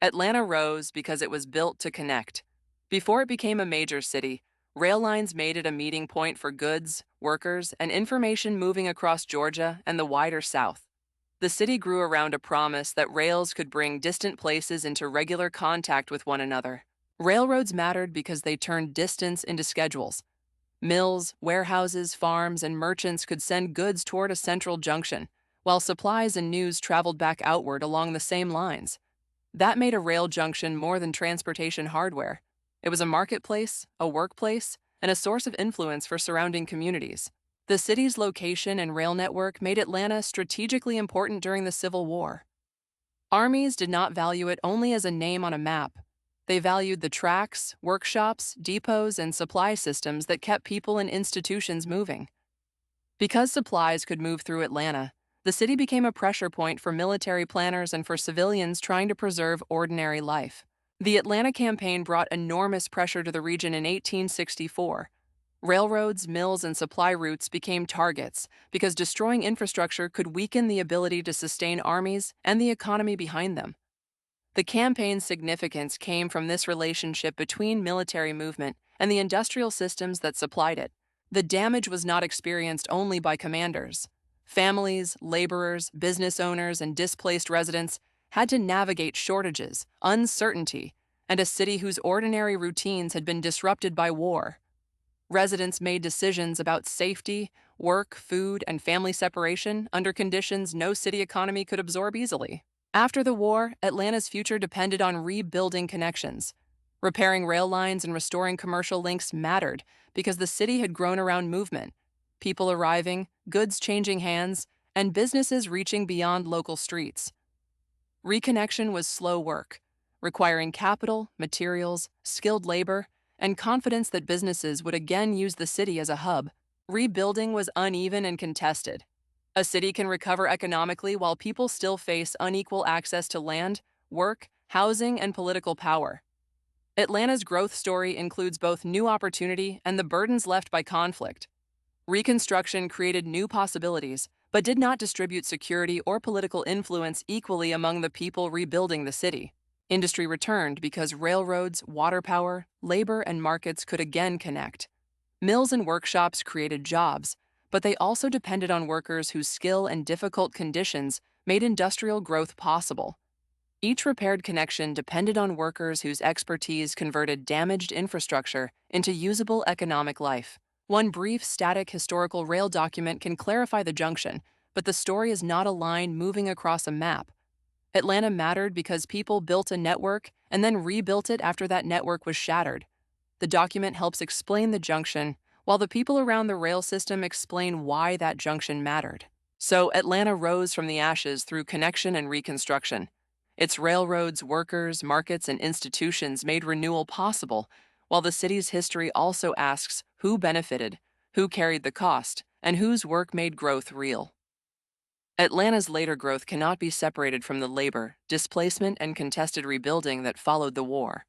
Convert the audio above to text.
Atlanta rose because it was built to connect. Before it became a major city, rail lines made it a meeting point for goods, workers, and information moving across Georgia and the wider South. The city grew around a promise that rails could bring distant places into regular contact with one another. Railroads mattered because they turned distance into schedules. Mills, warehouses, farms, and merchants could send goods toward a central junction, while supplies and news traveled back outward along the same lines. That made a rail junction more than transportation hardware. It was a marketplace, a workplace, and a source of influence for surrounding communities. The city's location and rail network made Atlanta strategically important during the Civil War. Armies did not value it only as a name on a map. They valued the tracks, workshops, depots, and supply systems that kept people and institutions moving. Because supplies could move through Atlanta, the city became a pressure point for military planners and for civilians trying to preserve ordinary life. The Atlanta campaign brought enormous pressure to the region in 1864. Railroads, mills, and supply routes became targets because destroying infrastructure could weaken the ability to sustain armies and the economy behind them. The campaign's significance came from this relationship between military movement and the industrial systems that supplied it. The damage was not experienced only by commanders. Families, laborers, business owners, and displaced residents had to navigate shortages, uncertainty, and a city whose ordinary routines had been disrupted by war. Residents made decisions about safety, work, food, and family separation under conditions no city economy could absorb easily. After the war, Atlanta's future depended on rebuilding connections. Repairing rail lines and restoring commercial links mattered because the city had grown around movement, people arriving, goods changing hands, and businesses reaching beyond local streets. Reconnection was slow work, requiring capital, materials, skilled labor, and confidence that businesses would again use the city as a hub. Rebuilding was uneven and contested. A city can recover economically while people still face unequal access to land, work, housing, and political power. Atlanta's growth story includes both new opportunity and the burdens left by conflict. Reconstruction created new possibilities, but did not distribute security or political influence equally among the people rebuilding the city. Industry returned because railroads, water power, labor, and markets could again connect. Mills and workshops created jobs, but they also depended on workers whose skill and difficult conditions made industrial growth possible. Each repaired connection depended on workers whose expertise converted damaged infrastructure into usable economic life. One brief, static historical rail document can clarify the junction, but the story is not a line moving across a map. Atlanta mattered because people built a network and then rebuilt it after that network was shattered. The document helps explain the junction, while the people around the rail system explain why that junction mattered. So Atlanta rose from the ashes through connection and reconstruction. Its railroads, workers, markets, and institutions made renewal possible, while the city's history also asks who benefited, who carried the cost, and whose work made growth real. Atlanta's later growth cannot be separated from the labor, displacement, and contested rebuilding that followed the war.